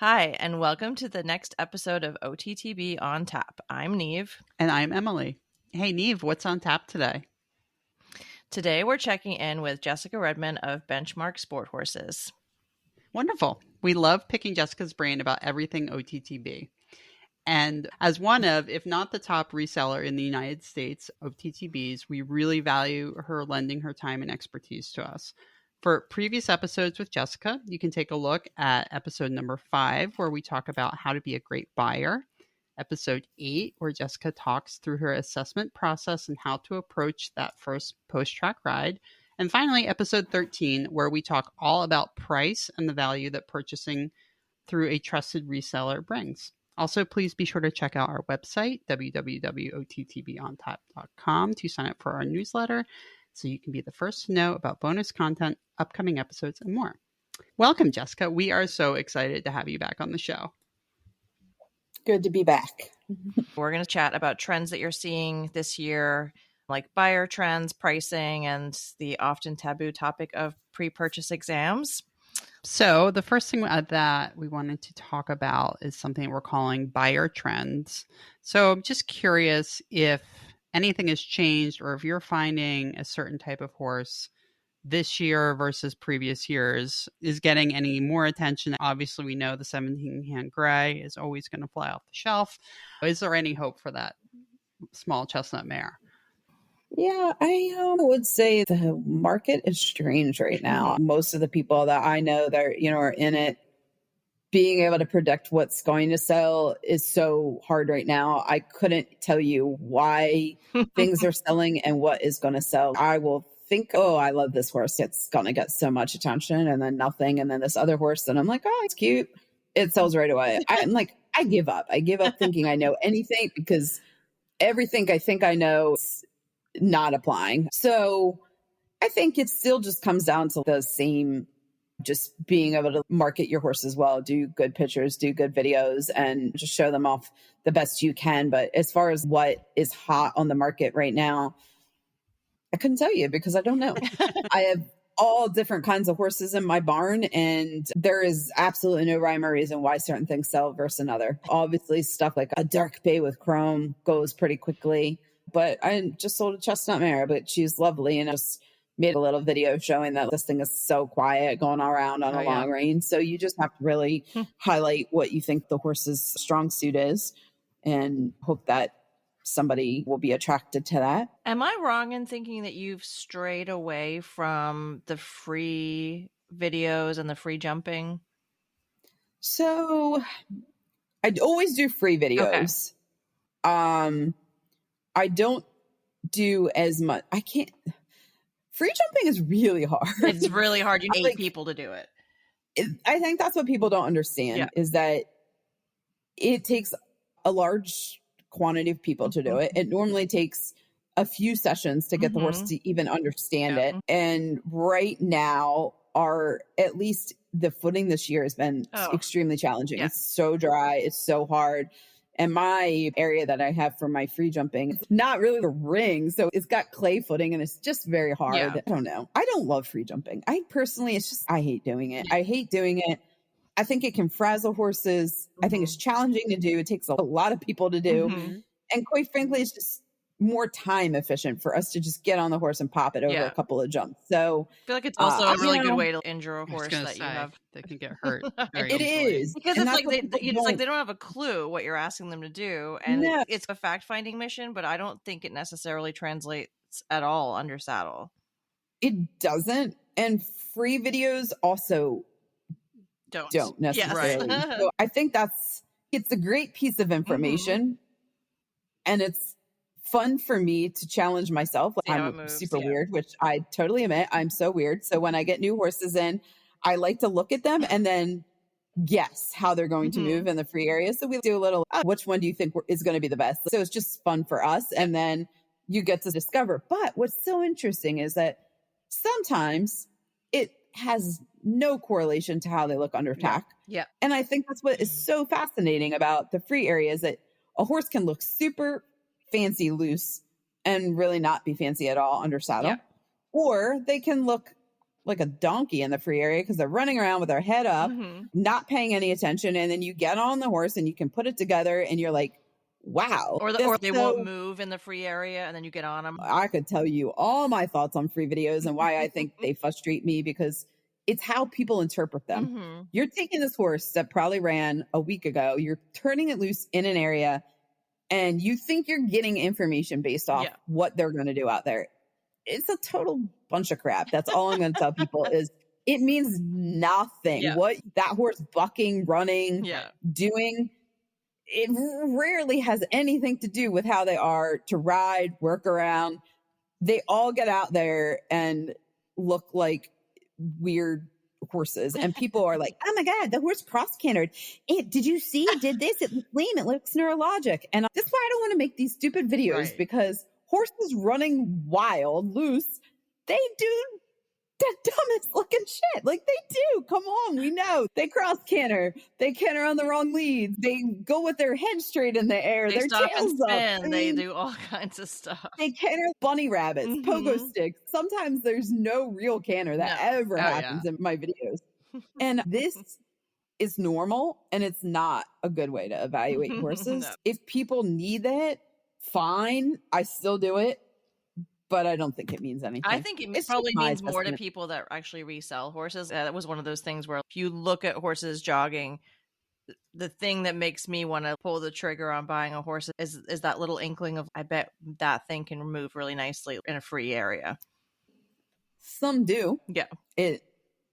Hi, and welcome to the next episode of OTTB on Tap. I'm Neve. And I'm Emily. Hey, Neve, what's on tap today? Today, we're checking in with Jessica Redman of Benchmark Sport Horses. Wonderful. We love picking Jessica's brain about everything OTTB. And as one of, if not the top reseller in the United States of OTTBs, we really value her lending her time and expertise to us. For previous episodes with Jessica, you can take a look at episode number 5, where we talk about how to be a great buyer. Episode 8, where Jessica talks through her assessment process and how to approach that first post-track ride. And finally, episode 13, where we talk all about price and the value that purchasing through a trusted reseller brings. Also, please be sure to check out our website, www.ottbontap.com, to sign up for our newsletter so you can be the first to know about bonus content, upcoming episodes, and more. Welcome, Jessica. We are so excited to have you back on the show. Good to be back. We're going to chat about trends that you're seeing this year, like buyer trends, pricing, and the often taboo topic of pre-purchase exams. So the first thing that we wanted to talk about is something that we're calling buyer trends. So I'm just curious if anything has changed or if you're finding a certain type of horse this year versus previous years is getting any more attention. Obviously, we know the 17-hand gray is always going to fly off the shelf. Is there any hope for that small chestnut mare? Yeah, I would say the market is strange right now. Most of the people that I know that are in it, being able to predict what's going to sell is so hard right now. I couldn't tell you why things are selling and what is going to sell. I will think, oh, I love this horse. It's going to get so much attention, and then nothing. And then this other horse that I'm like, oh, it's cute. It sells right away. I'm like, I give up. I give up thinking I know anything because everything I think I know is not applying. So I think it still just comes down to the same, just being able to market your horses well, do good pictures, do good videos, and just show them off the best you can. But as far as what is hot on the market right now, I couldn't tell you because I don't know. I have all different kinds of horses in my barn, and there is absolutely no rhyme or reason why certain things sell versus another. Obviously, stuff like a dark bay with chrome goes pretty quickly. But I just sold a chestnut mare, but she's lovely, and I just made a little video showing that this thing is so quiet going around on a long rein. So you just have to really highlight what you think the horse's strong suit is and hope that somebody will be attracted to that. Am I wrong in thinking that you've strayed away from the free videos and the free jumping? So I always do free videos. Okay. I don't do as much. I can't. Free jumping is really hard. It's really hard. You need people to do it. I think that's what people don't understand is that it takes a large quantity of people to do it. It normally takes a few sessions to get the horse to even understand it. And right now, at least the footing this year has been extremely challenging. Yeah. It's so dry. It's so hard. And my area that I have for my free jumping, it's not really the ring. So it's got clay footing and it's just very hard. Yeah. I don't know. I don't love free jumping. I hate doing it. I hate doing it. I think it can frazzle horses. I think it's challenging to do. It takes a lot of people to do. And quite frankly, it's just more time efficient for us to just get on the horse and pop it over a couple of jumps. So I feel like it's also a really good way to injure a horse that you have. They can get hurt. It is. Because it's like they don't have a clue what you're asking them to do. And it's a fact-finding mission, but I don't think it necessarily translates at all under saddle. It doesn't. And free videos also don't necessarily. Yes. So I think it's a great piece of information. And it's fun for me to challenge myself. I'm super weird, which I totally admit. I'm so weird. So when I get new horses in, I like to look at them and then guess how they're going to move in the free area. So we do a little, which one do you think is going to be the best? So it's just fun for us. And then you get to discover. But what's so interesting is that sometimes it has no correlation to how they look under tack. Yeah. And I think that's what is so fascinating about the free area is that a horse can look super fancy loose and really not be fancy at all under saddle. Yeah. Or they can look like a donkey in the free area because they're running around with their head up, not paying any attention. And then you get on the horse and you can put it together and you're like, wow. Or they won't move in the free area and then you get on them. I could tell you all my thoughts on free videos and why I think they frustrate me because it's how people interpret them. You're taking this horse that probably ran a week ago, you're turning it loose in an area, and you think you're getting information based off what they're going to do out there. It's a total bunch of crap. That's all I'm going to tell people is it means nothing. What that horse bucking, running, doing, it rarely has anything to do with how they are to ride, work around. They all get out there and look like weird horses. And people are like, oh my God, the horse cross-cantered. Did you see it did this? It looks lame. It looks neurologic. And that's why I don't want to make these stupid videos because horses running wild, loose, they do the dumbest looking shit. Like they do. Come on. We know they cross canter. They canter on the wrong leads. They go with their head straight in the air. Their stop tails and spin. up. I mean, they do all kinds of stuff. They canter bunny rabbits, pogo sticks. Sometimes there's no real canter that ever happens in my videos. And this is normal and it's not a good way to evaluate horses. If people need it, fine. I still do it. But I don't think it means anything. I think it probably means more to people that actually resell horses. That was one of those things where if you look at horses jogging, the thing that makes me want to pull the trigger on buying a horse is that little inkling of, I bet that thing can move really nicely in a free area. Some do. Yeah.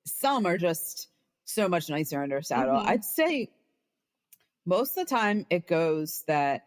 Some are just so much nicer under saddle. I'd say most of the time it goes that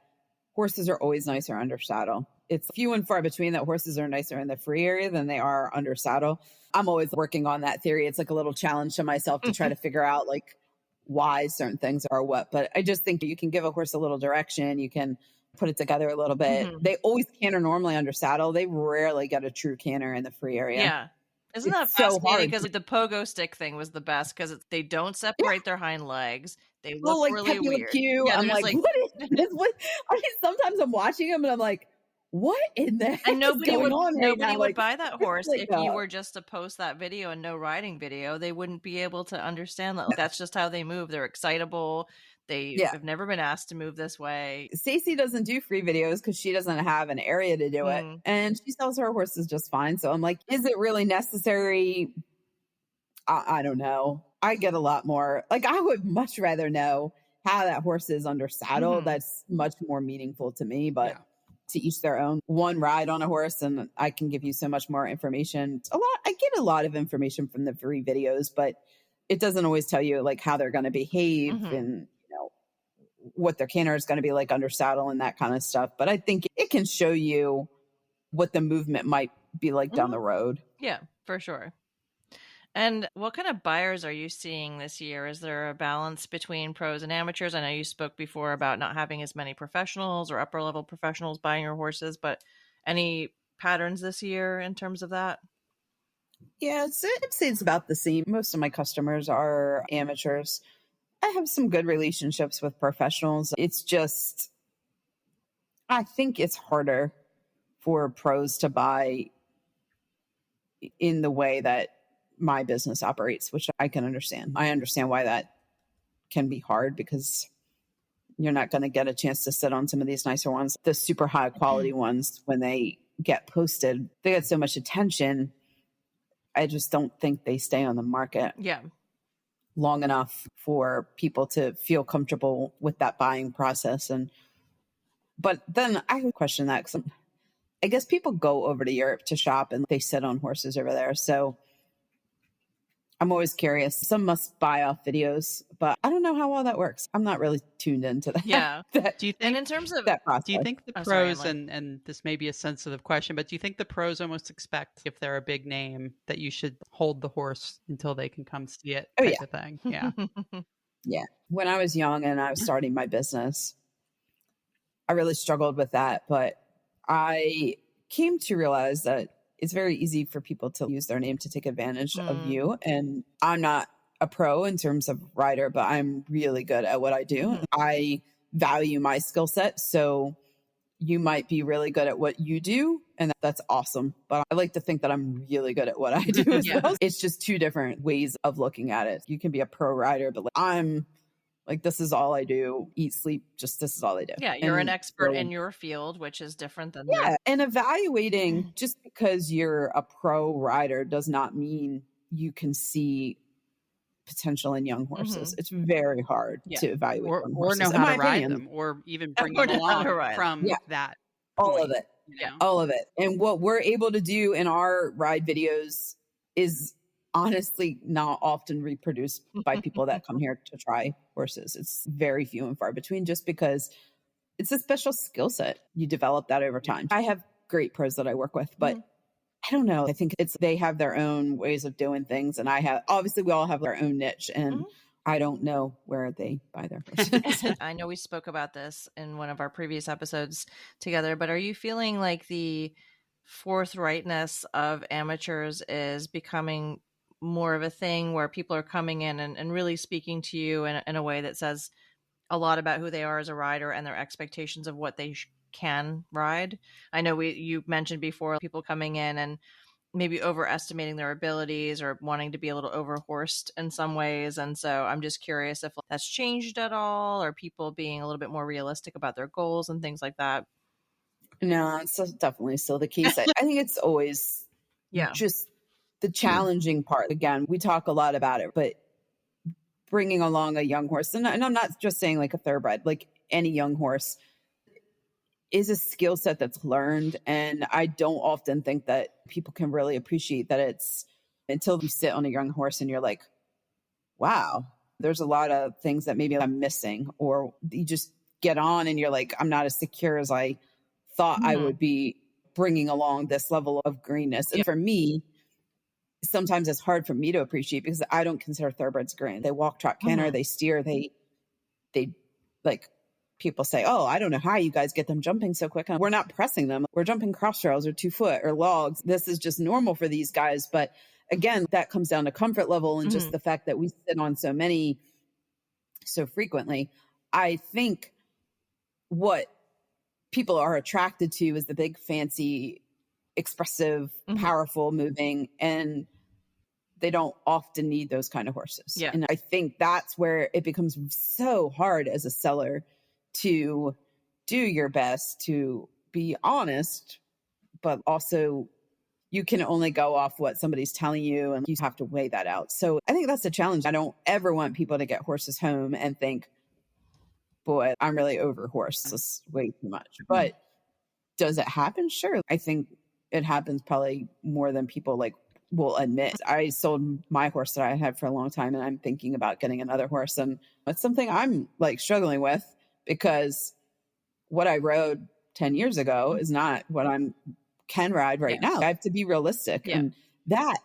horses are always nicer under saddle. It's few and far between that horses are nicer in the free area than they are under saddle. I'm always working on that theory. It's like a little challenge to myself to try to figure out like why certain things are what. But I just think you can give a horse a little direction. You can put it together a little bit. They always canter normally under saddle. They rarely get a true canter in the free area. Yeah. Isn't that fascinating? Because the pogo stick thing was the best because they don't separate their hind legs. They look like really weird. Yeah, I'm like, what is this? What? I mean, sometimes I'm watching them and I'm like, what in the heck and nobody is going would on right nobody now? would Like, buy that horse if you were just to post that video and no riding video. They wouldn't be able to understand that. That's just how they move. They're excitable. They have never been asked to move this way. Stacey doesn't do free videos because she doesn't have an area to do it, and she sells her horses just fine. So I'm like, is it really necessary? I don't know. I get a lot more. Like, I would much rather know how that horse is under saddle. That's much more meaningful to me, but to each their own. One ride on a horse and I can give you so much more information. I get a lot of information from the free videos, but it doesn't always tell you like how they're going to behave and, you know, what their canter is going to be like under saddle and that kind of stuff. But I think it can show you what the movement might be like down the road. Yeah, for sure. And what kind of buyers are you seeing this year? Is there a balance between pros and amateurs? I know you spoke before about not having as many professionals or upper level professionals buying your horses, but any patterns this year in terms of that? Yeah, I'd say it's about the same. Most of my customers are amateurs. I have some good relationships with professionals. It's just, I think it's harder for pros to buy in the way that my business operates, which I can understand. I understand why that can be hard because you're not going to get a chance to sit on some of these nicer ones. The super high quality ones, when they get posted, they get so much attention. I just don't think they stay on the market long enough for people to feel comfortable with that buying process. But then I would question that because I guess people go over to Europe to shop and they sit on horses over there. So I'm always curious. Some must buy off videos, but I don't know how well that works. I'm not really tuned into that. Yeah. Do you think, and in terms of that process, do you think the pros, and this may be a sensitive question, but do you think the pros almost expect, if they're a big name, that you should hold the horse until they can come see it type of thing? Yeah. Yeah. When I was young and I was starting my business, I really struggled with that, but I came to realize that it's very easy for people to use their name to take advantage of you. And I'm not a pro in terms of rider, but I'm really good at what I do. I value my skill set. So you might be really good at what you do, and that's awesome. But I like to think that I'm really good at what I do as Yeah. well. It's just two different ways of looking at it. You can be a pro rider, but like, I'm like, this is all I do, eat, sleep, just this is all I do. Yeah, you're an And expert so, in your field, which is different than yeah. And evaluating, just because you're a pro rider does not mean you can see potential in young horses. It's very hard Yeah. to evaluate young or horses, know in how my to ride opinion. them, or even Or bring them know how to along ride them. from Yeah. that All point, of it. you know? All of it. And what we're able to do in our ride videos is honestly not often reproduced by people that come here to try horses. It's very few and far between, just because it's a special skill set. You develop that over time. I have great pros that I work with, but I don't know. I think they have their own ways of doing things. And obviously we all have our own niche, and I don't know where they buy their horses. I know we spoke about this in one of our previous episodes together, but are you feeling like the forthrightness of amateurs is becoming more of a thing, where people are coming in and really speaking to you in a way that says a lot about who they are as a rider and their expectations of what they can ride? I know you mentioned before people coming in and maybe overestimating their abilities or wanting to be a little overhorsed in some ways. And so I'm just curious if that's changed at all, or people being a little bit more realistic about their goals and things like that. No, it's definitely still the case. I think it's always just the challenging part. Again, we talk a lot about it, but bringing along a young horse, and I'm not just saying like a thoroughbred, like any young horse, is a skill set that's learned. And I don't often think that people can really appreciate that it's until you sit on a young horse and you're like, wow, there's a lot of things that maybe I'm missing, or you just get on and you're like, I'm not as secure as I thought I would be, bringing along this level of greenness. And for me, sometimes it's hard for me to appreciate, because I don't consider thoroughbreds green. They walk, trot, canter, they steer, they like, people say, oh, I don't know how you guys get them jumping so quick. And we're not pressing them. We're jumping cross trails or 2 foot or logs. This is just normal for these guys. But again, that comes down to comfort level and just the fact that we sit on so many so frequently. I think what people are attracted to is the big, fancy, expressive, powerful, moving, and they don't often need those kind of horses. Yeah. And I think that's where it becomes so hard as a seller to do your best to be honest, but also you can only go off what somebody's telling you, and you have to weigh that out. So I think that's a challenge. I don't ever want people to get horses home and think, boy, I'm really over horse. This is way too much. But does it happen? Sure. I think it happens probably more than people like will admit. I sold my horse that I had for a long time, and I'm thinking about getting another horse. And it's something I'm like struggling with, because what I rode 10 years ago is not what I can ride right now. I have to be realistic. And that,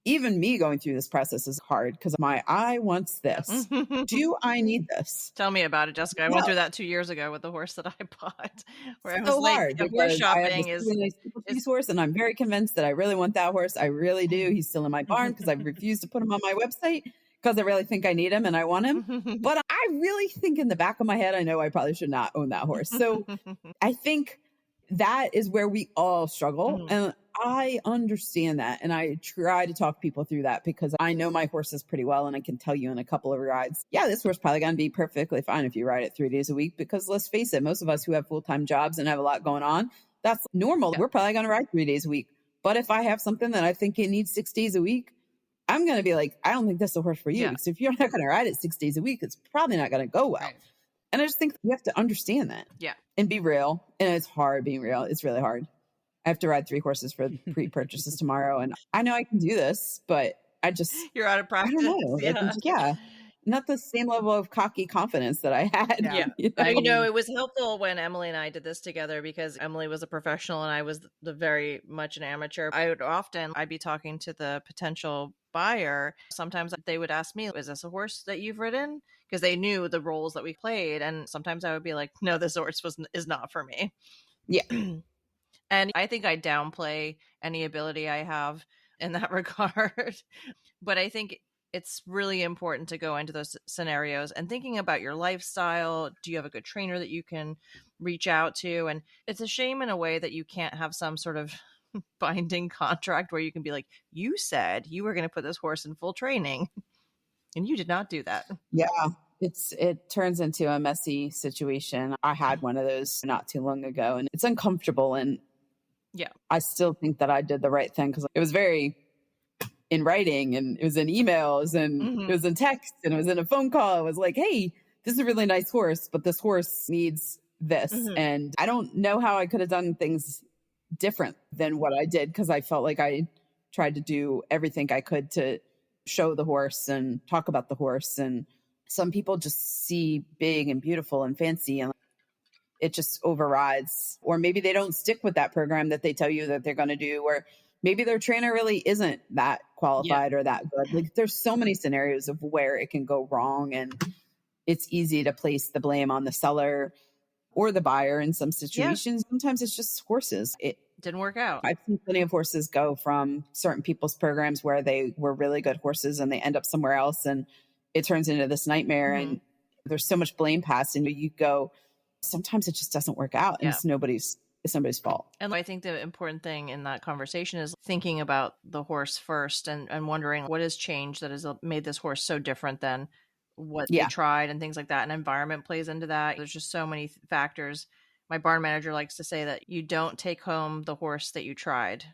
even me going through this process is hard, because my eye wants this. Do I need this? Tell me about it, Jessica. I went through that 2 years ago with the horse that I bought, where it was So like hard, the horse because I have shopping this is really nice horse, and I'm very convinced that I really want that horse. I really do. He's still in my barn because I refuse to put him on my website, because I really think I need him and I want him. But I really think in the back of my head, I know I probably should not own that horse. So I think that is where we all struggle. And I understand that. And I try to talk people through that, because I know my horses pretty well. And I can tell you in a couple of rides, yeah, this horse probably going to be perfectly fine if you ride it 3 days a week, because let's face it, most of us who have full-time jobs and have a lot going on, that's normal. We're probably going to ride 3 days a week. But if I have something that I think it needs 6 days a week, I'm going to be like, I don't think that's a horse for you. Because if you're not going to ride it 6 days a week, it's probably not going to go well. And I just think you have to understand that. And be real. And it's hard being real. It's really hard. I have to ride 3 horses for pre-purchases tomorrow. And I know I can do this, but I just... You're out of practice. I don't know. Not the same level of cocky confidence that I had. You know, it was helpful when Emily and I did this together, because Emily was a professional and I was the very much an amateur. I'd be talking to the potential buyer. Sometimes they would ask me, is this a horse that you've ridden? Because they knew the roles that we played. And sometimes I would be like, no, this horse is not for me. And I think I downplay any ability I have in that regard. But I think it's really important to go into those scenarios and thinking about your lifestyle. Do you have a good trainer that you can reach out to. And it's a shame in a way that you can't have some sort of binding contract where you can be like, you said you were going to put this horse in full training and you did not do that. Yeah. It turns into a messy situation. I had one of those not too long ago, and it's uncomfortable. And yeah, I still think that I did the right thing because it was very in writing, and it was in emails, and it was in text, and it was in a phone call. It was like, hey, this is a really nice horse, but this horse needs this. And I don't know how I could have done things different than what I did, because I felt like I tried to do everything I could to show the horse and talk about the horse. And some people just see big and beautiful and fancy, and it just overrides. Or maybe they don't stick with that program that they tell you that they're going to do, or maybe their trainer really isn't that qualified or that good. Like, there's so many scenarios of where it can go wrong, and it's easy to place the blame on the seller or the buyer in some situations. Sometimes it's just horses. It didn't work out. I've seen plenty of horses go from certain people's programs where they were really good horses and they end up somewhere else, and it turns into this nightmare. And there's so much blame passed, and you go, sometimes it just doesn't work out, and it's somebody's fault. And I think the important thing in that conversation is thinking about the horse first, and wondering what has changed that has made this horse so different than what they tried, and things like that. And environment plays into that. There's just so many factors. My barn manager likes to say that you don't take home the horse that you tried.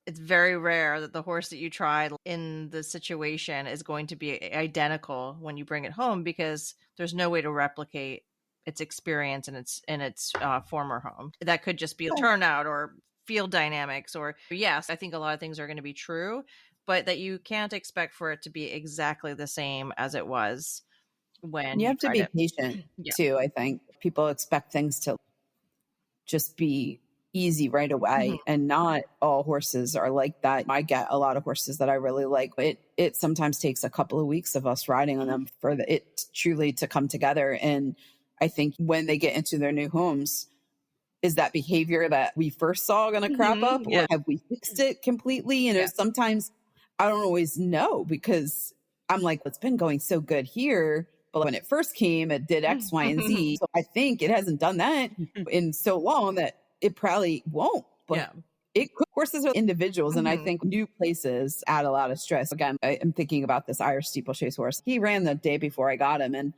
It's very rare that the horse that you tried in the situation is going to be identical when you bring it home, because there's no way to replicate its experience in its former home. That could just be a turnout or field dynamics, or yes, I think a lot of things are going to be true, but that you can't expect for it to be exactly the same as it was when you have to be patient too. I think people expect things to just be easy right away, and not all horses are like that. I get a lot of horses that I really like, but it sometimes takes a couple of weeks of us riding on them for it truly to come together. And I think when they get into their new homes, is that behavior that we first saw going to crop up, or have we fixed it completely? And sometimes I don't always know, because I'm like, it's been going so good here, but when it first came, it did X, Y, and Z. So I think it hasn't done that in so long that it probably won't. But it could. Horses are individuals, and I think new places add a lot of stress. Again, I am thinking about this Irish steeplechase horse. He ran the day before I got him, and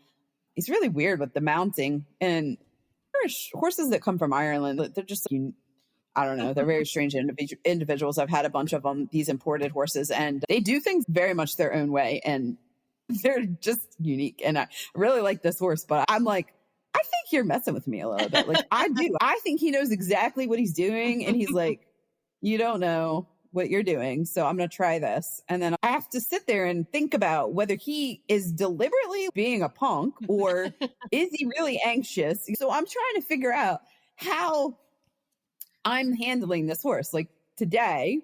he's really weird with the mounting. And Irish horses that come from Ireland, they're just, I don't know, they're very strange individuals. I've had a bunch of them, these imported horses, and they do things very much their own way, and they're just unique. And I really like this horse, but I'm like, I think you're messing with me a little bit. Like, I do. I think he knows exactly what he's doing, and he's like, you don't know what you're doing, so I'm going to try this. And then I have to sit there and think about whether he is deliberately being a punk, or is he really anxious? So I'm trying to figure out how I'm handling this horse. Like today,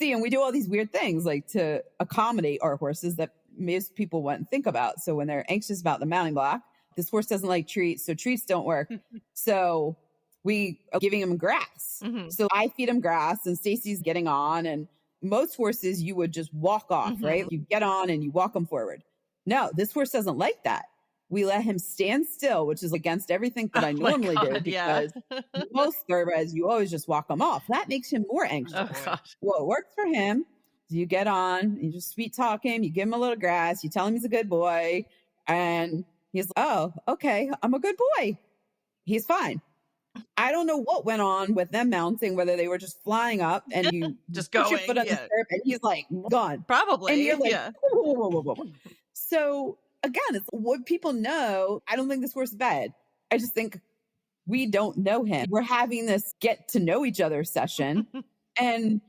and we do all these weird things like to accommodate our horses that most people wouldn't think about. So when they're anxious about the mounting block, this horse doesn't like treats, so treats don't work. So we are giving him grass. So I feed him grass, and Stacy's getting on. And most horses, you would just walk off, right? You get on and you walk them forward. No, this horse doesn't like that. We let him stand still, which is against everything that I normally do, because most thoroughbreds, you always just walk them off. That makes him more anxious. What works for him is you get on, you just sweet talk him, you give him a little grass, you tell him he's a good boy, and he's like, oh, okay, I'm a good boy. He's fine. I don't know what went on with them mounting, whether they were just flying up and you just put going, your foot on the stirrup and he's like, gone. Probably. And you're like, whoa. So again, it's what people know. I don't think this horse is bad. I just think we don't know him. We're having this get to know each other session. And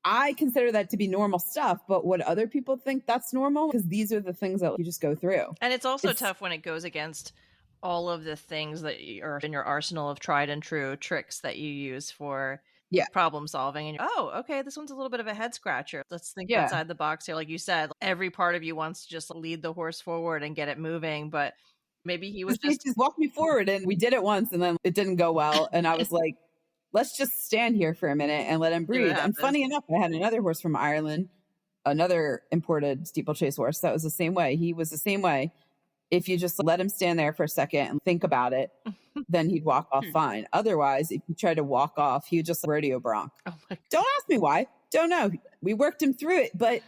I consider that to be normal stuff, but would other people think that's normal? Because these are the things that you just go through. And it's also tough when it goes against all of the things that are in your arsenal of tried and true tricks that you use for problem solving. And okay, this one's a little bit of a head scratcher. Let's think outside the box here. Like you said, every part of you wants to just lead the horse forward and get it moving, but maybe he was just walk me forward. And we did it once and then it didn't go well. And I was like, let's just stand here for a minute and let him breathe. And funny enough, I had another horse from Ireland, another imported steeplechase horse that was the same way. He was the same way. If you just let him stand there for a second and think about it, then he'd walk off fine. Otherwise, if you try to walk off, he would just rodeo bronc. Oh my Don't ask me why. Don't know. We worked him through it, but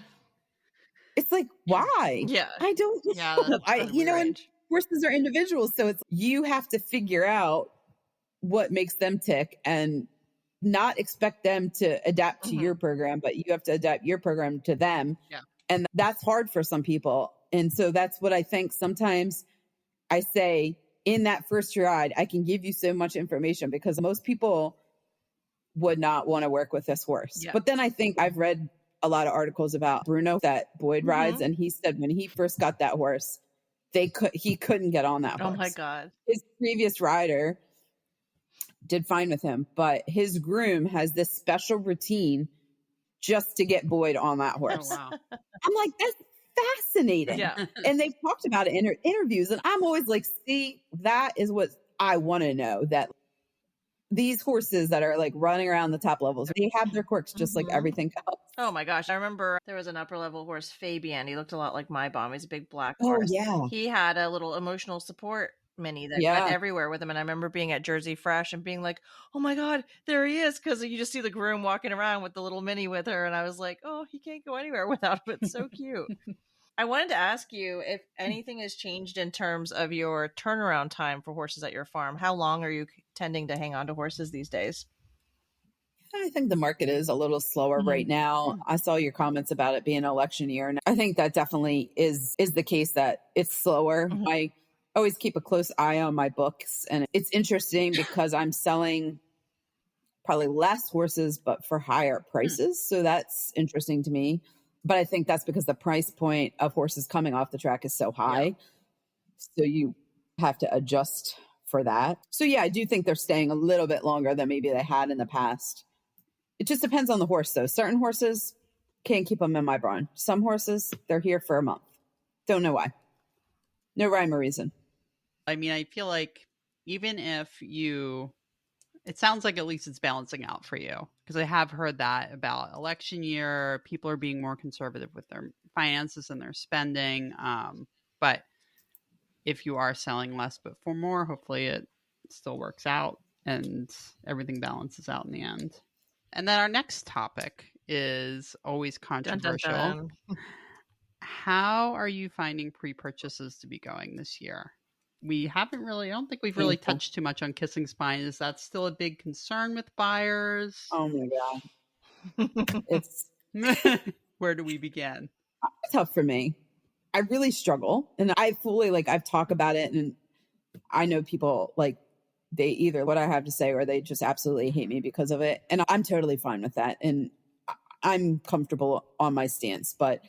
it's like, why? Yeah. I don't know. Yeah, that's kind of you know, and weird. horses are individuals. So it's, you have to figure out what makes them tick and not expect them to adapt to your program, but you have to adapt your program to them. Yeah. And that's hard for some people. And so that's what I think sometimes I say in that first ride, I can give you so much information because most people would not want to work with this horse. Yeah. But then I think I've read a lot of articles about Bruno that Boyd rides. And he said when he first got that horse, he couldn't get on that horse. Oh my God. His previous rider did fine with him, but his groom has this special routine just to get Boyd on that horse. Oh, wow. I'm like, that's fascinating. Yeah. And they've talked about it in interviews. And I'm always like, see, that is what I want to know, that these horses that are like running around the top levels, they have their quirks just like everything else. Oh my gosh. I remember there was an upper level horse, Fabian. He looked a lot like my bomb. He's a big black Oh, horse. yeah. He had a little emotional support mini that Yeah. went everywhere with him. And I remember being at Jersey Fresh and being like, oh my God, there he is. Because you just see the groom walking around with the little mini with her. And I was like, oh, he can't go anywhere without him. It's so cute. I wanted to ask you if anything has changed in terms of your turnaround time for horses at your farm. How long are you tending to hang on to horses these days? I think the market is a little slower right now. I saw your comments about it being an election year. And I think that definitely is the case, that it's slower. I always keep a close eye on my books. And it's interesting because I'm selling probably less horses, but for higher prices. So that's interesting to me. But I think that's because the price point of horses coming off the track is so high. So you have to adjust for that. So yeah, I do think they're staying a little bit longer than maybe they had in the past. It just depends on the horse though. Certain horses, can't keep them in my barn. Some horses, they're here for a month. Don't know why. No rhyme or reason. I mean, I feel like even if it sounds like at least it's balancing out for you, because I have heard that about election year, people are being more conservative with their finances and their spending. But if you are selling less but for more, hopefully it still works out and everything balances out in the end. And then our next topic is always controversial. Dun, dun, dun. How are you finding pre-purchases to be going this year? We haven't really, I don't think we've really touched too much on kissing spine. Is that still a big concern with buyers? Oh my God. It's Where do we begin? tough for me. I really struggle. And I fully, I've talked about it. And I know people, they either what I have to say or they just absolutely hate me because of it. And I'm totally fine with that. And I'm comfortable on my stance. But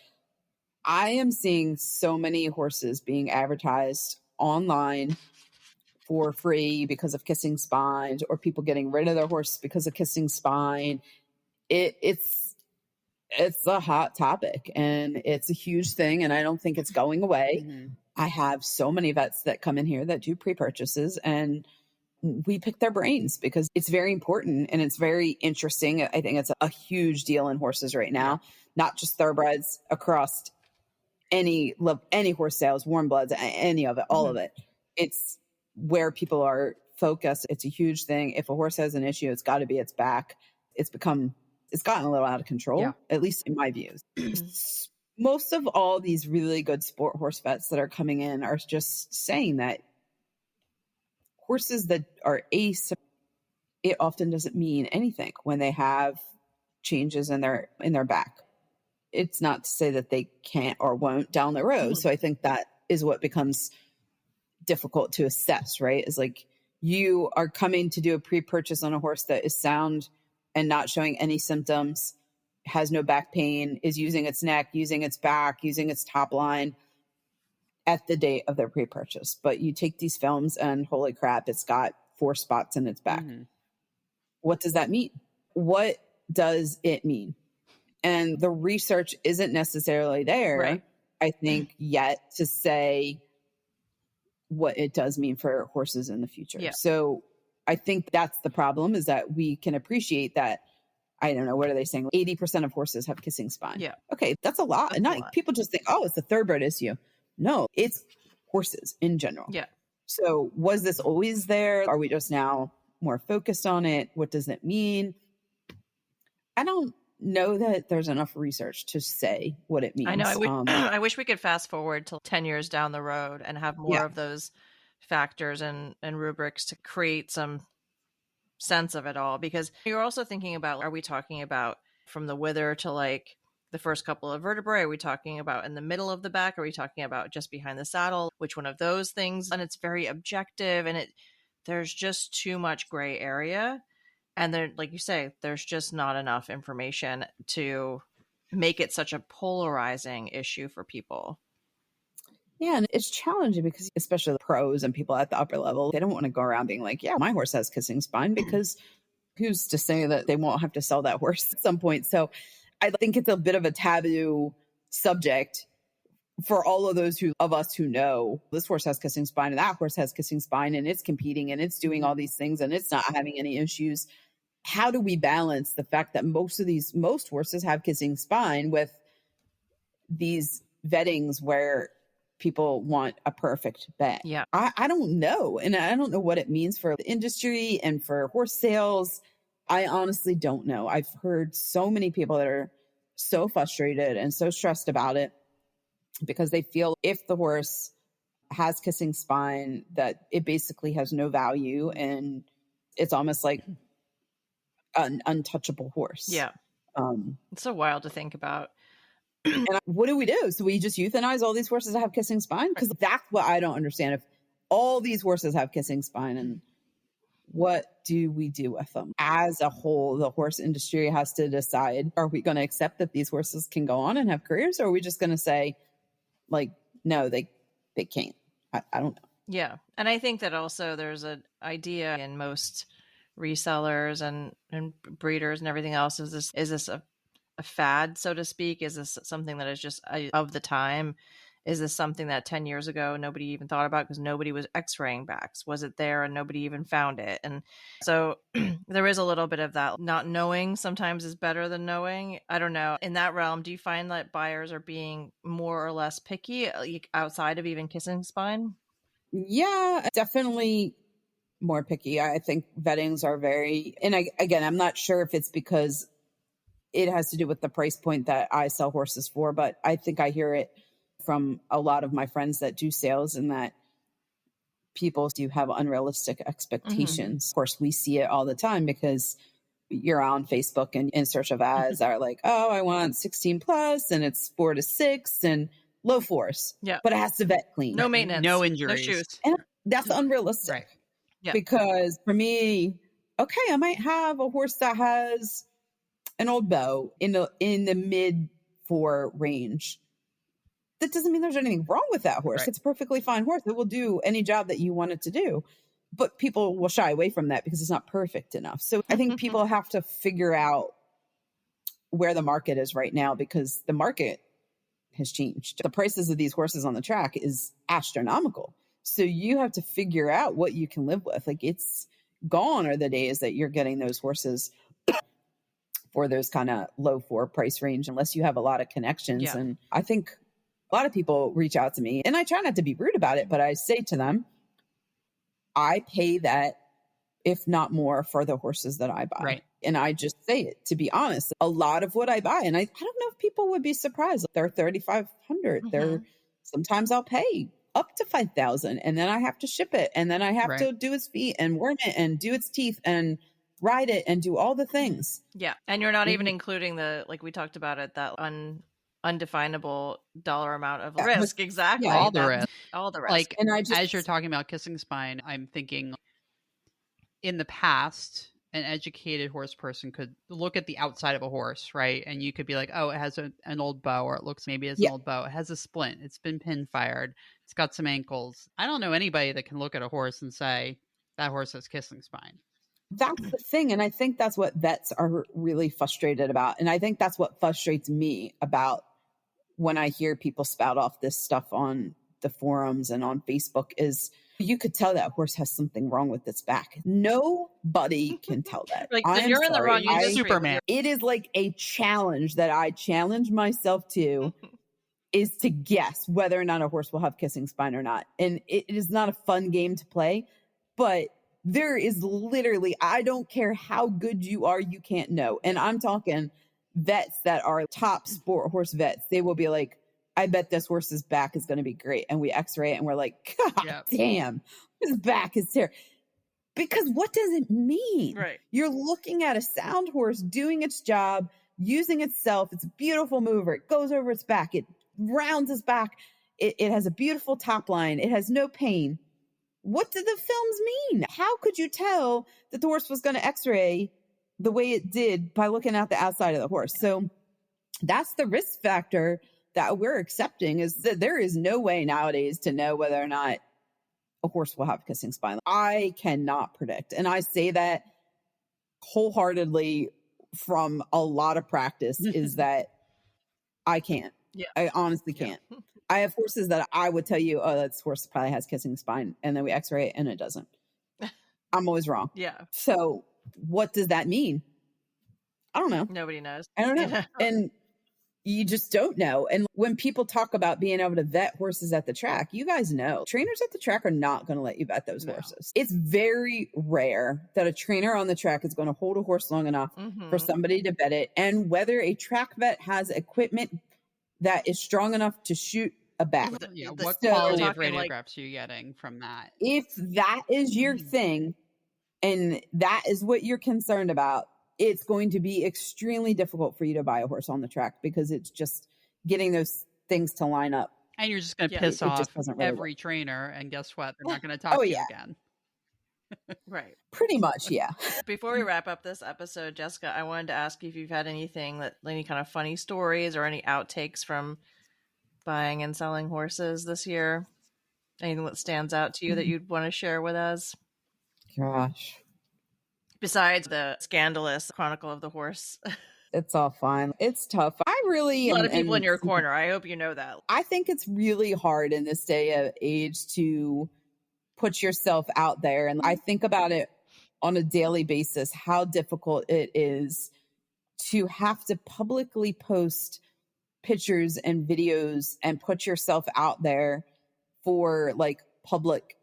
I am seeing so many horses being advertised online for free because of kissing spines, or people getting rid of their horse because of kissing spine. It's a hot topic and it's a huge thing. And I don't think it's going away. I have so many vets that come in here that do pre-purchases, and we pick their brains because it's very important and it's very interesting. I think it's a huge deal in horses right now, not just thoroughbreds, across any horse sales, warm bloods, any of it, all of it. It's where people are focused. It's a huge thing. If a horse has an issue, it's got to be its back. It's gotten a little out of control, at least in my views. Most of all these really good sport horse vets that are coming in are just saying that horses that are asymmetric, it often doesn't mean anything when they have changes in their back. It's not to say that they can't or won't down the road. So I think that is what becomes difficult to assess, right? Is you are coming to do a pre-purchase on a horse that is sound and not showing any symptoms, has no back pain, is using its neck, using its back, using its top line at the date of their pre-purchase. But you take these films and holy crap, it's got 4 spots in its back. What does that mean? What does it mean? And the research isn't necessarily there, I think, yet to say what it does mean for horses in the future. So I think that's the problem, is that we can appreciate that. I don't know, what are they saying? 80% of horses have kissing spine. Okay, that's a lot. And people just think, oh, it's a thoroughbred issue. No, it's horses in general. So was this always there? Are we just now more focused on it? What does it mean? I don't know that there's enough research to say what it means. I know. I wish we could fast forward till 10 years down the road and have more of those factors and rubrics to create some sense of it all. Because you're also thinking about, are we talking about from the wither to like the first couple of vertebrae? Are we talking about in the middle of the back? Are we talking about just behind the saddle? Which one of those things? And it's very objective, and there's just too much gray area. And there, like you say, there's just not enough information to make it such a polarizing issue for people. Yeah, and it's challenging because especially the pros and people at the upper level, they don't want to go around being like, yeah, my horse has kissing spine, because who's to say that they won't have to sell that horse at some point? So I think it's a bit of a taboo subject for all of those of us who know this horse has kissing spine and that horse has kissing spine, and it's competing and it's doing all these things and it's not having any issues. How do we balance the fact that most horses have kissing spine with these vettings where people want a perfect vet? Yeah. I don't know. And I don't know what it means for the industry and for horse sales. I honestly don't know. I've heard so many people that are so frustrated and so stressed about it because they feel if the horse has kissing spine, that it basically has no value and it's almost like an untouchable horse. Yeah. It's so wild to think about. And what do we do? So we just euthanize all these horses that have kissing spine? Because that's what I don't understand. If all these horses have kissing spine, and what do we do with them? As a whole, the horse industry has to decide, are we going to accept that these horses can go on and have careers? Or are we just going to say, like, no, they can't? I don't know. Yeah. And I think that also there's an idea in most resellers and breeders and everything else, is this a fad, so to speak? Is this something that is just of the time? Is this something that 10 years ago nobody even thought about because nobody was x-raying backs? Was it there and nobody even found it? And so there is a little bit of that. Not knowing sometimes is better than knowing. I don't know. In that realm, do you find that buyers are being more or less picky outside of even kissing spine? Yeah, definitely more picky. I think vettings are very, and again, I'm not sure if it's because it has to do with the price point that I sell horses for, but I think I hear it from a lot of my friends that do sales, and that people do have unrealistic expectations. Of course, we see it all the time because you're on Facebook and in search of ads are like, oh, I want 16 plus and it's 4 to 6 and low force. Yeah. But it has to vet clean. No maintenance. No injuries. No shoes. And that's unrealistic. Right. Yeah. Because for me, okay, I might have a horse that has an old bow in the mid 4 range. That doesn't mean there's anything wrong with that horse. Right. It's a perfectly fine horse. It will do any job that you want it to do. But people will shy away from that because it's not perfect enough. So I think people have to figure out where the market is right now, because the market has changed. The prices of these horses on the track is astronomical. So you have to figure out what you can live with. Like, it's gone are the days that you're getting those horses for those kind of low 4 price range, unless you have a lot of connections. Yeah. And I think a lot of people reach out to me, and I try not to be rude about it, but I say to them, I pay that, if not more, for the horses that I buy. Right. And I just say it, to be honest, a lot of what I buy, and I don't know if people would be surprised. They're $3,500. They're sometimes I'll pay up to $5,000, and then I have to ship it, and then I have to do its feet and worm it and do its teeth and ride it and do all the things. Yeah. And you're not even including the, like we talked about it, that undefinable dollar amount of risk. Exactly. Yeah, all the risk. Like, and as you're talking about kissing spine, I'm thinking in the past, an educated horse person could look at the outside of a horse, right? And you could be like, oh, it has an old bow, or it looks maybe it's an old bow. It has a splint. It's been pin fired. It's got some ankles. I don't know anybody that can look at a horse and say that horse has kissing spine. That's the thing. And I think that's what vets are really frustrated about. And I think that's what frustrates me about when I hear people spout off this stuff on the forums and on Facebook, is you could tell that horse has something wrong with its back. Nobody can tell that. Like, you're in the wrong industry. Superman. It is like a challenge that I challenge myself to. is to guess whether or not a horse will have kissing spine or not. And it is not a fun game to play, but there is literally, I don't care how good you are, you can't know. And I'm talking vets that are top sport horse vets. They will be like, I bet this horse's back is going to be great. And we x-ray it and we're like, God damn, his back is terrible. Because what does it mean? Right. You're looking at a sound horse doing its job, using itself. It's a beautiful mover. It goes over its back. It rounds its back. It has a beautiful top line. It has no pain. What did the films mean? How could you tell that the horse was going to x-ray the way it did by looking at the outside of the horse? So that's the risk factor that we're accepting, is that there is no way nowadays to know whether or not a horse will have a kissing spine. I cannot predict. And I say that wholeheartedly from a lot of practice is that I can't. Yeah. I honestly can't. I have horses that I would tell you, oh, that horse probably has kissing spine. And then we x-ray it and it doesn't. I'm always wrong. Yeah. So what does that mean? I don't know. Nobody knows. I don't know. And you just don't know. And when people talk about being able to vet horses at the track, you guys know trainers at the track are not going to let you vet those horses. It's very rare that a trainer on the track is going to hold a horse long enough for somebody to vet it. And whether a track vet has equipment that is strong enough to shoot a back. Yeah, what quality of radiographs are you getting from that? If that is your thing and that is what you're concerned about, it's going to be extremely difficult for you to buy a horse on the track, because it's just getting those things to line up. And you're just going to piss off every trainer, and guess what? They're not going to talk to you again. Right. Pretty much, yeah. Before we wrap up this episode, Jessica, I wanted to ask you if you've had any kind of funny stories or any outtakes from buying and selling horses this year. Anything that stands out to you that you'd want to share with us? Gosh. Besides the scandalous Chronicle of the Horse. It's all fine. It's tough. I really... A lot of people in your corner. I hope you know that. I think it's really hard in this day of age to put yourself out there. And I think about it on a daily basis, how difficult it is to have to publicly post pictures and videos and put yourself out there for like public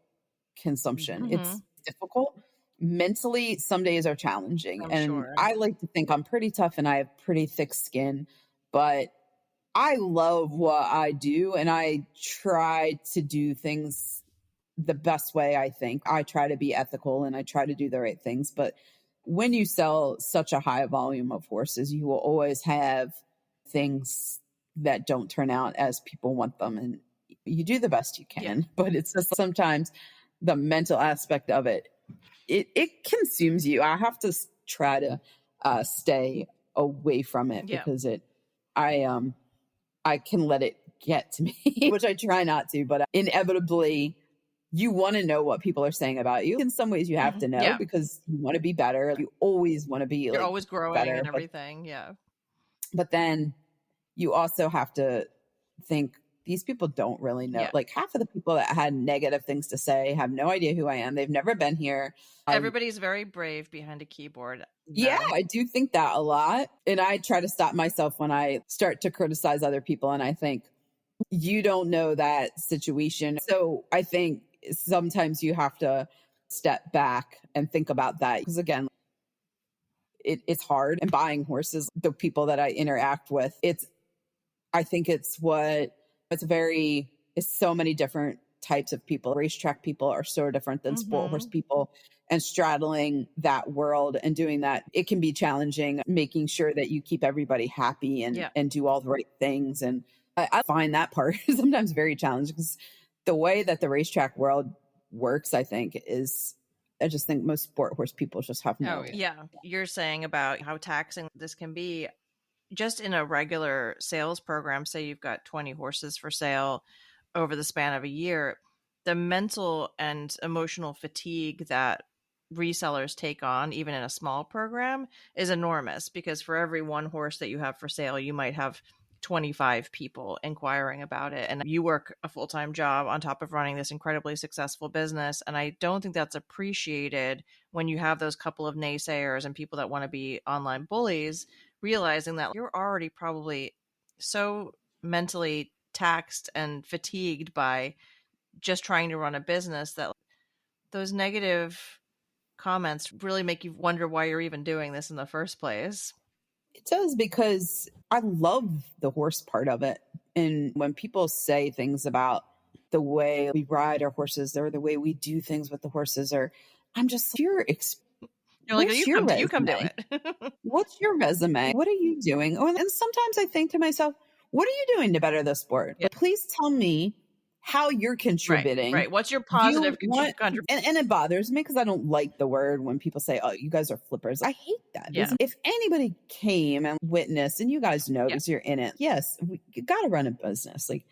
consumption. It's difficult. Mentally, some days are challenging. I like to think I'm pretty tough and I have pretty thick skin, but I love what I do and I try to do things the best way. I think I try to be ethical and I try to do the right things. But when you sell such a high volume of horses, you will always have things that don't turn out as people want them. And you do the best you can, but it's just sometimes the mental aspect of it. It consumes you. I have to try to stay away from it because I can let it get to me, which I try not to, but inevitably you want to know what people are saying about you. In some ways you have to know because you want to be better. You always want to be You're always growing better, and everything. But then you also have to think, these people don't really know. Like half of the people that had negative things to say have no idea who I am. They've never been here. Everybody's very brave behind a keyboard. Yeah, I do think that a lot. And I try to stop myself when I start to criticize other people. And I think you don't know that situation. So I think sometimes you have to step back and think about that. Because again, it's hard. And buying horses, the people that I interact with, I think it's so many different types of people. Racetrack people are so different than sport horse people, and straddling that world and doing that, it can be challenging, making sure that you keep everybody happy and do all the right things. And I find that part sometimes very challenging, because the way that the racetrack world works, I just think most sport horse people just have no. You're saying about how taxing this can be. Just in a regular sales program, say you've got 20 horses for sale over the span of a year, the mental and emotional fatigue that resellers take on, even in a small program, is enormous, because for every one horse that you have for sale, you might have 25 people inquiring about it. And you work a full-time job on top of running this incredibly successful business. And I don't think that's appreciated when you have those couple of naysayers and people that want to be online bullies, realizing that you're already probably so mentally taxed and fatigued by just trying to run a business that those negative comments really make you wonder why you're even doing this in the first place. It does, because I love the horse part of it. And when people say things about the way we ride our horses or the way we do things with the horses, or I'm just, You're like, where's your you come do resume? it. What's your resume? What are you doing? Oh, and sometimes I think to myself, what are you doing to better the sport? Yeah. Please tell me how you're contributing. Right. What's your positive contribution? And it bothers me because I don't like the word when people say, oh, you guys are flippers. I hate that. Yeah. If anybody came and witnessed, and you guys know because you're in it, yes, you got to run a business. Like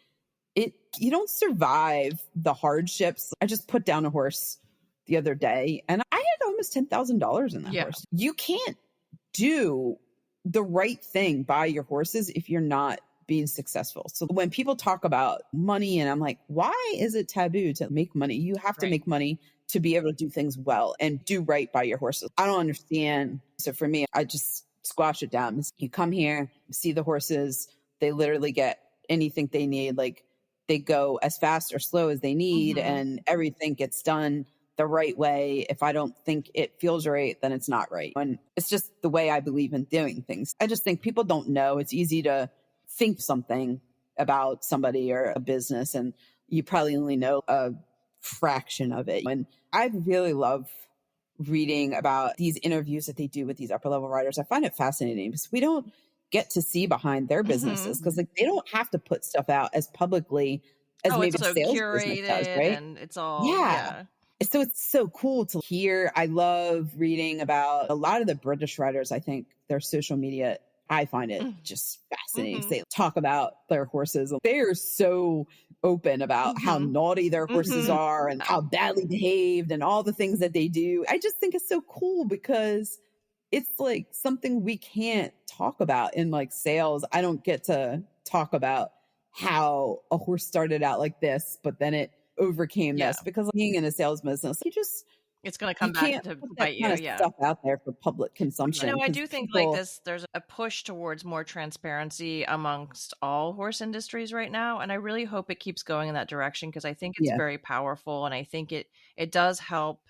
you don't survive the hardships. I just put down a horse the other day and I had almost $10,000 in that horse. You can't do the right thing by your horses if you're not being successful. So when people talk about money, and I'm like, why is it taboo to make money? You have to make money to be able to do things well and do right by your horses. I don't understand. So for me, I just squash it down. You come here, see the horses, they literally get anything they need. Like they go as fast or slow as they need, and everything gets done the right way. If I don't think it feels right, then it's not right. And it's just the way I believe in doing things. I just think people don't know. It's easy to think something about somebody or a business, and you probably only know a fraction of it. And I really love reading about these interviews that they do with these upper level riders. I find it fascinating because we don't get to see behind their businesses, because like they don't have to put stuff out as publicly as maybe it's a so sales curated business does, right? and it's all So it's so cool to hear. I love reading about a lot of the British riders. I think their social media, I find it just fascinating. They talk about their horses. They're so open about how naughty their horses are and how badly behaved and all the things that they do. I just think it's so cool because it's like something we can't talk about in like sales. I don't get to talk about how a horse started out like this, but then it overcame this, because being in a sales business, it's going to come back to bite you. Stuff out there for public consumption. I do think like this, there's a push towards more transparency amongst all horse industries right now. And I really hope it keeps going in that direction, because I think it's very powerful. And I think it does help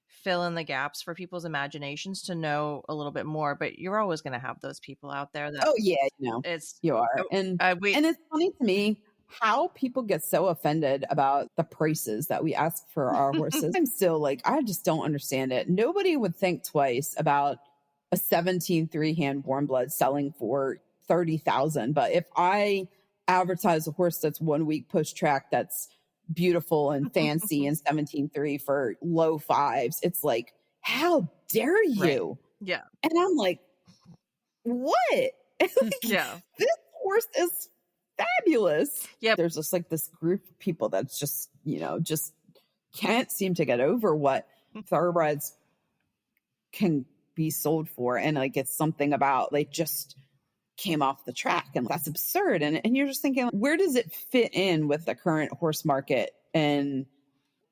fill in the gaps for people's imaginations to know a little bit more. But you're always going to have those people out there that you are. And it's funny to me how people get so offended about the prices that we ask for our horses. I'm still like, I just don't understand it. Nobody would think twice about a 17 3-hand warm blood selling for $30,000. But if I advertise a horse that's 1 week push track, that's beautiful and fancy and 17-3 for low fives, it's like, how dare you? Yeah. And I'm like, what? This horse is fabulous. There's just like this group of people that's just, just can't seem to get over what thoroughbreds can be sold for. And like, it's something about they just came off the track, and that's absurd. And you're just thinking, where does it fit in with the current horse market and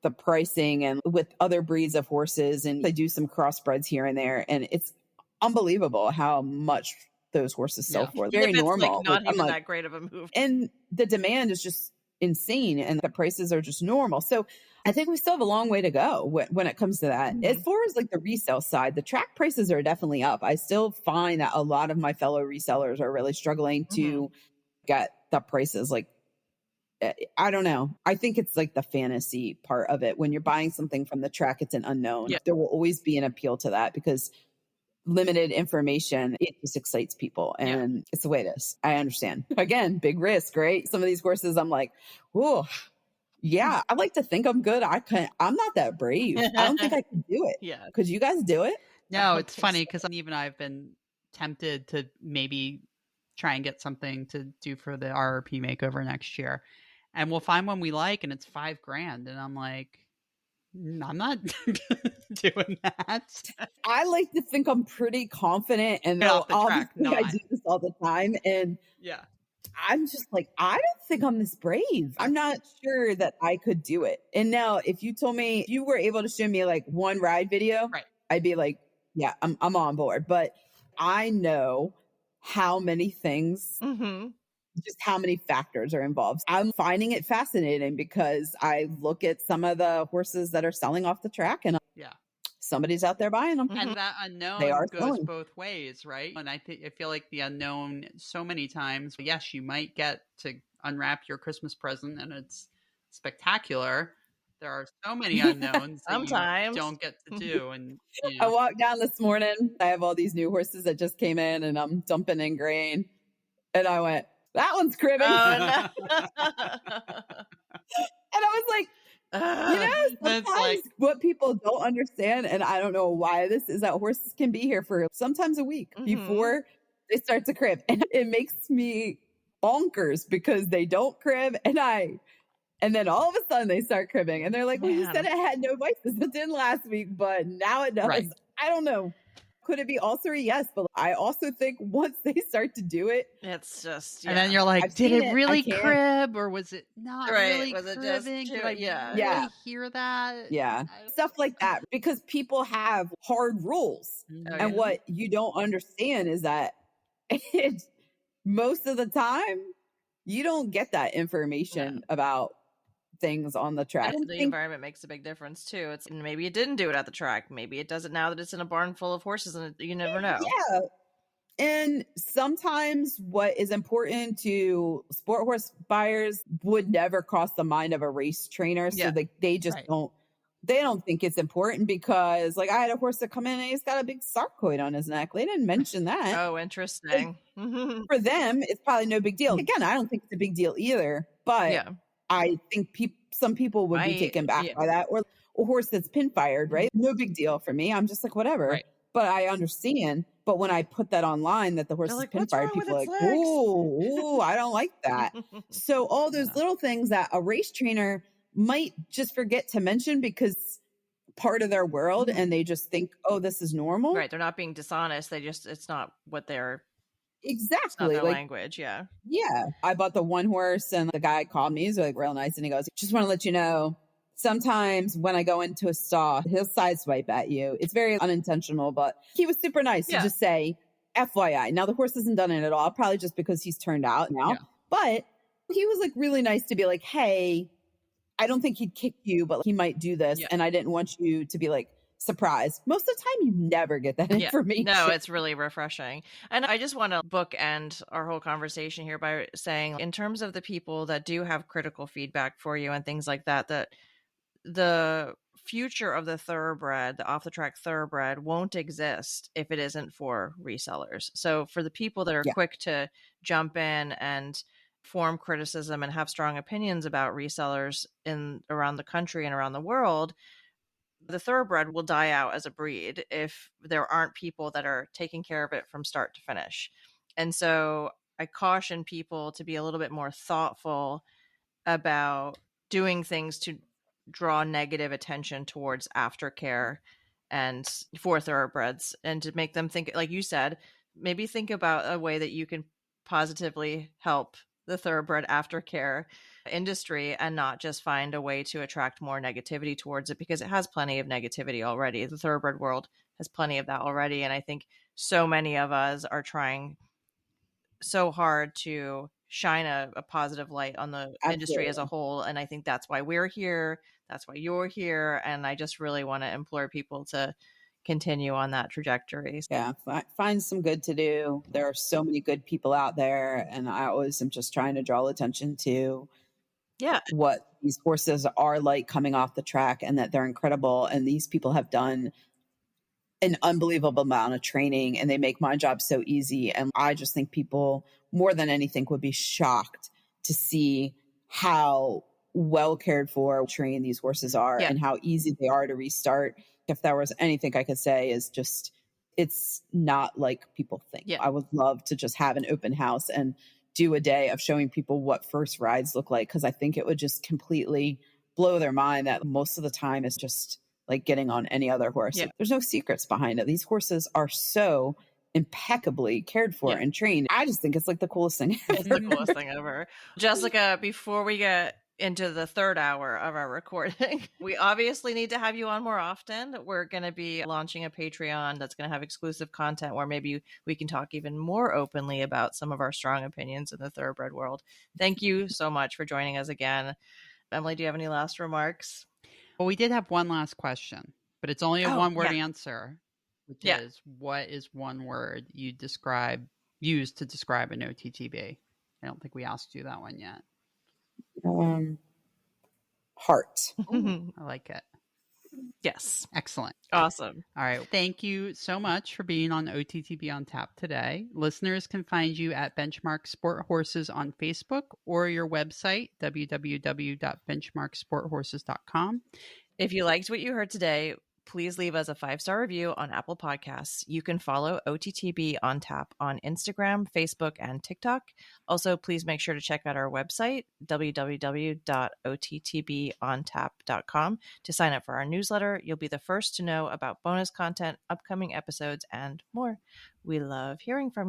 the pricing and with other breeds of horses? And they do some crossbreds here and there, and it's unbelievable how much those horses sell for. Very normal. Like not even that great of a move. And the demand is just insane, and the prices are just normal. So I think we still have a long way to go when it comes to that. As far as like the resale side, the track prices are definitely up. I still find that a lot of my fellow resellers are really struggling to get the prices. Like, I don't know. I think it's like the fantasy part of it. When you're buying something from the track, it's an unknown. There will always be an appeal to that because limited information, it just excites people, and it's the way it is. I understand. Again, big risk, right? Some of these horses, I'm like, oh, yeah, I like to think I'm good. I'm not that brave. I don't think I can do it. Could you guys do it? No, it's funny because even I've been tempted to maybe try and get something to do for the RRP makeover next year, and we'll find one we like, and it's $5,000, and I'm like, I'm not doing that. I like to think I'm pretty confident, and obviously I do this all the time, and I'm just like, I don't think I'm this brave. I'm not sure that I could do it. And now if you told me, if you were able to show me like one ride video, I'd be like, yeah, I'm on board. But I know how many things just how many factors are involved. I'm finding it fascinating because I look at some of the horses that are selling off the track and Yeah. somebody's out there buying them. And that They are unknown goes selling. both ways, right? And I feel like the unknown so many times, yes, you might get to unwrap your Christmas present and it's spectacular. There are so many unknowns that you Sometimes. don't get to do. And I walked down this morning. I have all these new horses that just came in and I'm dumping in grain. And I went, that one's cribbing. Oh, no. And I was like, sometimes what people don't understand, and I don't know why this is, that horses can be here for sometimes a week before they start to crib. And it makes me bonkers because they don't crib and then all of a sudden they start cribbing and they're like, well, you said it had no vices. It didn't last week, but now it does. Right. I don't know. Could it be ulcery? Yes. But I also think once they start to do it, it's just, and then you're like, did it really crib or was it not really was cribbing? Did I really hear that? Yeah. Stuff like that. Because people have hard rules. And what you don't understand is that most of the time, you don't get that information about things on the track. The environment makes a big difference too. It's maybe it didn't do it at the track. Maybe it does it now that it's in a barn full of horses, and you never know. Yeah. And sometimes what is important to sport horse buyers would never cross the mind of a race trainer. So they just don't think it's important because like I had a horse that come in and he's got a big sarcoid on his neck. They didn't mention that. Oh, interesting. For them, it's probably no big deal. Again, I don't think it's a big deal either, but I think some people would be taken back by that. Or a horse that's pin fired, right? No big deal for me. I'm just like, whatever. Right. But I understand. But when I put that online that the horse is pin fired, people are like, ooh, I don't like that. So all those little things that a race trainer might just forget to mention because part of their world and they just think, oh, this is normal. Right. They're not being dishonest. It's not what they're exactly their language. Yeah. I bought the one horse and the guy called me. He's like real nice. And he goes, just want to let you know, sometimes when I go into a stall, he'll sideswipe at you. It's very unintentional, but he was super nice to just say, FYI. Now the horse hasn't done it at all, probably just because he's turned out now. But he was like really nice to be like, hey, I don't think he'd kick you, but he might do this. And I didn't want you to be like surprised. Most of the time you never get that information. No, it's really refreshing. And I just want to bookend our whole conversation here by saying, in terms of the people that do have critical feedback for you and things like that, that the future of the thoroughbred, the off-the-track thoroughbred, won't exist if it isn't for resellers. So for the people that are quick to jump in and form criticism and have strong opinions about resellers around the country and around the world, the thoroughbred will die out as a breed if there aren't people that are taking care of it from start to finish. And so I caution people to be a little bit more thoughtful about doing things to draw negative attention towards aftercare and for thoroughbreds, and to make them think, like you said, maybe think about a way that you can positively help the thoroughbred aftercare industry and not just find a way to attract more negativity towards it, because it has plenty of negativity already. The thoroughbred world has plenty of that already. And I think so many of us are trying so hard to shine a positive light on the industry as a whole. And I think that's why we're here. That's why you're here. And I just really want to implore people to continue on that trajectory. Yeah, find some good to do. There are so many good people out there, and I always am just trying to draw attention to what these horses are like coming off the track, and that they're incredible. And these people have done an unbelievable amount of training, and they make my job so easy. And I just think people more than anything would be shocked to see how well cared for, trained these horses are, and how easy they are to restart. If there was anything I could say, is just, it's not like people think. I would love to just have an open house and do a day of showing people what first rides look like, because I think it would just completely blow their mind that most of the time it's just like getting on any other horse. There's no secrets behind it. These horses are so impeccably cared for and trained. I just think it's like the coolest thing ever. It's the coolest thing ever. Jessica, before we get into the third hour of our recording. We obviously need to have you on more often. We're going to be launching a Patreon that's going to have exclusive content where maybe we can talk even more openly about some of our strong opinions in the thoroughbred world. Thank you so much for joining us again. Emily, do you have any last remarks? Well, we did have one last question, but it's only a one-word answer, which is, what is one word you use to describe an OTTB? I don't think we asked you that one yet. Heart. Ooh, I like it. Yes. Excellent. Awesome. All right. Thank you so much for being on OTTB on Tap today. Listeners can find you at Benchmark Sport Horses on Facebook or your website, www.benchmarksporthorses.com. If you liked what you heard today, please leave us a 5-star review on Apple Podcasts. You can follow OTTB on Tap on Instagram, Facebook, and TikTok. Also, please make sure to check out our website, www.ottbontap.com, to sign up for our newsletter. You'll be the first to know about bonus content, upcoming episodes, and more. We love hearing from you.